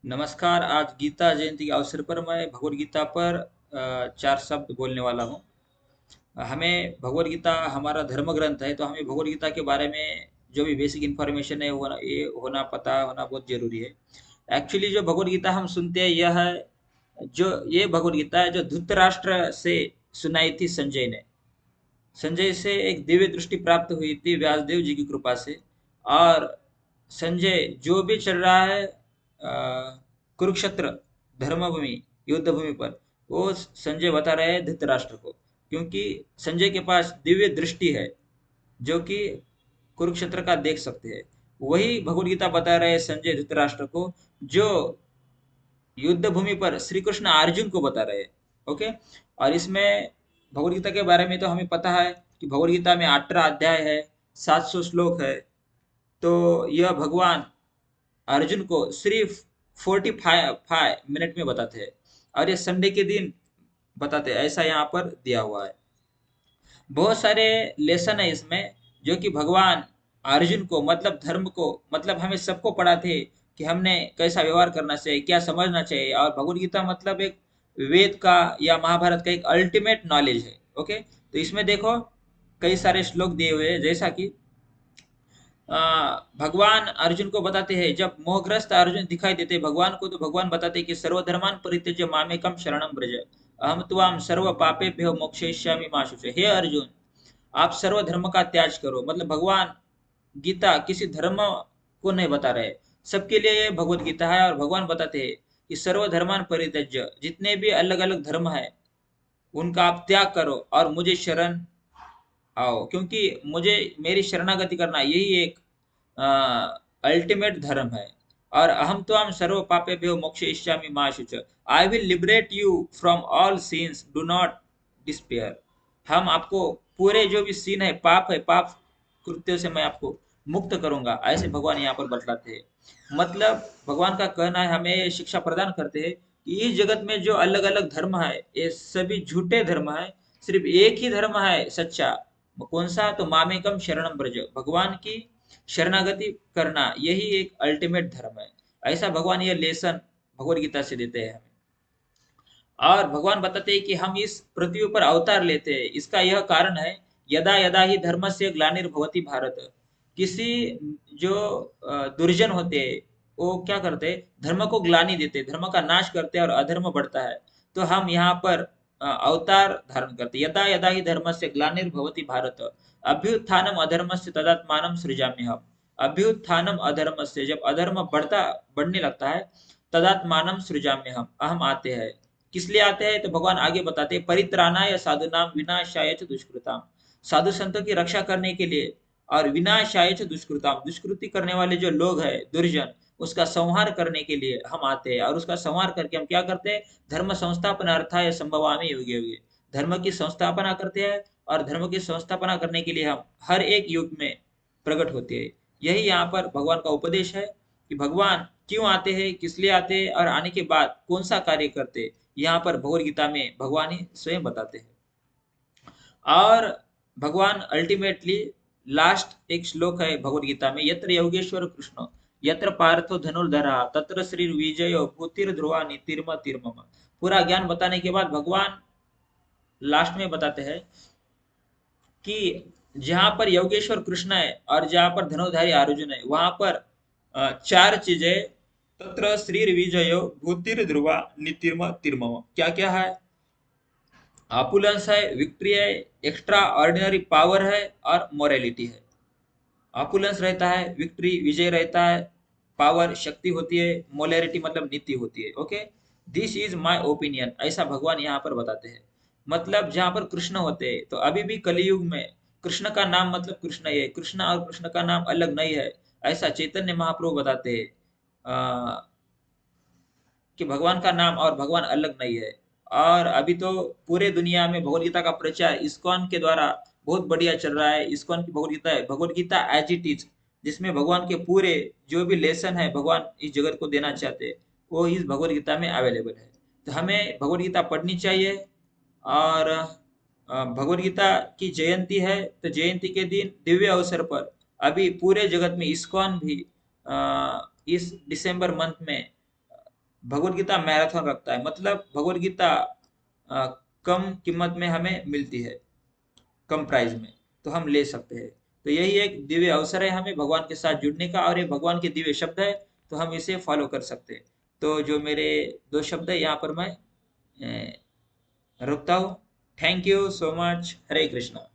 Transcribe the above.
नमस्कार। आज गीता जयंती के अवसर पर मैं भगवद गीता पर चार शब्द बोलने वाला हूँ। हमें भगवद गीता हमारा धर्म ग्रंथ है, तो हमें भगवद गीता के बारे में जो भी बेसिक इन्फॉर्मेशन है होना ये होना पता होना बहुत जरूरी है। एक्चुअली जो भगवद गीता हम सुनते हैं यह है, जो ये भगवद गीता है जो धृतराष्ट्र से सुनाई थी संजय ने। संजय से एक दिव्य दृष्टि प्राप्त हुई थी व्यासदेव जी की कृपा से। और संजय जो भी चल रहा है कुरुक्षेत्र धर्मभूमि युद्ध भूमि पर, वो संजय बता रहे हैं धृतराष्ट्र को, क्योंकि संजय के पास दिव्य दृष्टि है जो कि कुरुक्षेत्र का देख सकते हैं। वही भगवद गीता बता रहे हैं संजय धृतराष्ट्र को, जो युद्ध भूमि पर श्री कृष्ण अर्जुन को बता रहे हैं। ओके। और इसमें भगवद गीता के बारे में तो हमें पता है कि भगवद गीता में 18 अध्याय है, 700 श्लोक है। तो यह भगवान अर्जुन को सिर्फ 45 मिनट में बताते हैं, और ये संडे के दिन बताते हैं, ऐसा यहाँ पर दिया हुआ है। बहुत सारे लेसन है इसमें, जो कि भगवान अर्जुन को मतलब धर्म को मतलब हमें सबको पढ़ाते हैं कि हमने कैसा व्यवहार करना चाहिए, क्या समझना चाहिए। और भगवद गीता मतलब एक वेद का या महाभारत का एक अल्टीमेट नॉलेज है। ओके। तो इसमें देखो कई सारे श्लोक दिए हुए हैं, जैसा कि अ, भगवान अर्जुन को बताते हैं, जब मोहग्रस्त अर्जुन दिखाई देते हैं भगवान को, तो भगवान बताते हैं कि सर्वधर्मान परित्यज्य मामेकम शरणं व्रज, अहम त्वाम सर्व पापेभ्यो मोक्षयिष्यामि मा शुचे। हे अर्जुन, आप सर्व धर्म का त्याग करो। मतलब भगवान गीता किसी धर्म को नहीं बता रहे, सबके लिए ये भगवत गीता है। और भगवान बताते हैं कि सर्वधर्मान परित्यज्य, जितने भी अलग अलग धर्म है उनका आप त्याग करो और मुझे शरण आओ, क्योंकि मुझे मेरी शरणागति करना यही एक अल्टीमेट धर्म है। और अहम त्वाम सर्व पापेभ्यो मोक्षयिष्यामि मा शुच, I will liberate you from all sins, do not despair. हम आपको पूरे जो भी सीन है, पाप कृत्यों से मैं आपको मुक्त करूंगा, ऐसे भगवान यहाँ पर बतलाते हैं। मतलब भगवान का कहना है, हमें ये शिक्षा प्रदान करते हैं कि इस जगत में जो अलग अलग धर्म है ये सभी झूठे धर्म है। सिर्फ एक ही धर्म है सच्चा। कौन सा? तो मामेकम शरणम ब्रज, भगवान की शरणागति करना, यही एक अल्टीमेट धर्म है। ऐसा भगवान ये लेसन भगवद गीता से देते हैं हमें। और भगवान बताते हैं कि हम इस पृथ्वी पर अवतार लेते हैं, इसका यह कारण है, यदा यदा ही धर्म से ग्लानिर्भवति भारत। किसी जो दुर्जन होते हैं, वो क्या करते हैं, धर्म को ग्लानि देते हैं, धर्म का नाश करते हैं और अधर्म बढ़ता है। तो हम यहाँ पर अवतार धारण करते हैं। यदा यदा ही धर्म से ग्लानिर्भवति भारत, अभ्युत्थानम अधर्म से तदात्मानम सृजाम्यहम्। अभ्युत्थानम अधर्म से, जब अधर्म बढ़ने लगता है, तदात्मानम सृजाम्यहम्, हम आते हैं। किस लिए आते हैं? तो भगवान आगे बताते हैं, परित्राणाय साधुनाम विनाशाय च दुष्कृताम। साधु संतों की रक्षा करने के लिए और विनाशाय च दुष्कृताम, दुष्कृति करने वाले जो लोग हैं दुर्जन, उसका संहार करने के लिए हम आते हैं। और उसका संहार करके हम क्या करते हैं? धर्म संस्थापन अर्थाय संभवामि युगे युगे, धर्म की संस्थापना करते हैं। और धर्म की संस्थापना करने के लिए हम हर एक युग में प्रकट होते हैं। यही यहाँ पर भगवान का उपदेश है कि भगवान क्यों आते हैं, किस लिए आते हैं, और आने के बाद कौन सा कार्य करते हैं, यहाँ पर भगवद गीता में भगवान ही स्वयं बताते हैं। और भगवान अल्टीमेटली लास्ट एक श्लोक है भगवद गीता में, यत्र योगेश्वर कृष्ण यत्र पार्थो धनुर्धरा तत्र श्री विजय भूतिर ध्रुवा नीतिर्म तिर्मम। पूरा ज्ञान बताने के बाद भगवान लास्ट में बताते हैं कि जहां पर योगेश्वर कृष्ण है और जहां पर धनुर्धारी अर्जुन है, वहां पर चार चीजें, तत्र श्री विजयो भूतिर ध्रुवा नीतिर्म तिर्मम, क्या क्या है? ऑपुलेंस है, विक्ट्री है, एक्स्ट्रा ऑर्डिनरी पावर है, और मोरालिटी है। ऑपुलेंस रहता है, विक्ट्री विजय रहता है, पावर शक्ति होती है, मोलैरिटी मतलब नीति होती है। Okay. This is my opinion, ऐसा भगवान यहाँ पर बताते हैं। मतलब जहाँ पर कृष्ण होते हैं, तो अभी भी कलयुग में कृष्ण का नाम मतलब कृष्ण ही है, कृष्ण और कृष्ण का नाम अलग नहीं है, ऐसा चैतन्य महाप्रभु बताते हैं। कि भगवान का नाम और भगवान अलग नहीं है। और अभी तो पूरे दुनिया में भगवद गीता का प्रचार इस्कॉन के द्वारा बहुत बढ़िया चल रहा है। इस्कॉन की भगवद गीता है, Bhagavad Gita as it is, जिसमें भगवान के पूरे जो भी लेसन है भगवान इस जगत को देना चाहते हैं, वो इस भगवद गीता में अवेलेबल है। तो हमें भगवद गीता पढ़नी चाहिए। और भगवद गीता की जयंती है, तो जयंती के दिन दिव्य अवसर पर अभी पूरे जगत में इस्कॉन भी इस दिसंबर मंथ में भगवत गीता मैराथन रखता है, मतलब भगवत गीता अ, कम कीमत में हमें मिलती है, कम प्राइस में, तो हम ले सकते हैं। तो यही एक दिव्य अवसर है हमें भगवान के साथ जुड़ने का, और ये भगवान के दिव्य शब्द है, तो हम इसे फॉलो कर सकते हैं। तो जो मेरे 2 शब्द है यहाँ पर मैं रुकता हूँ। Thank you so much. Hare Krishna.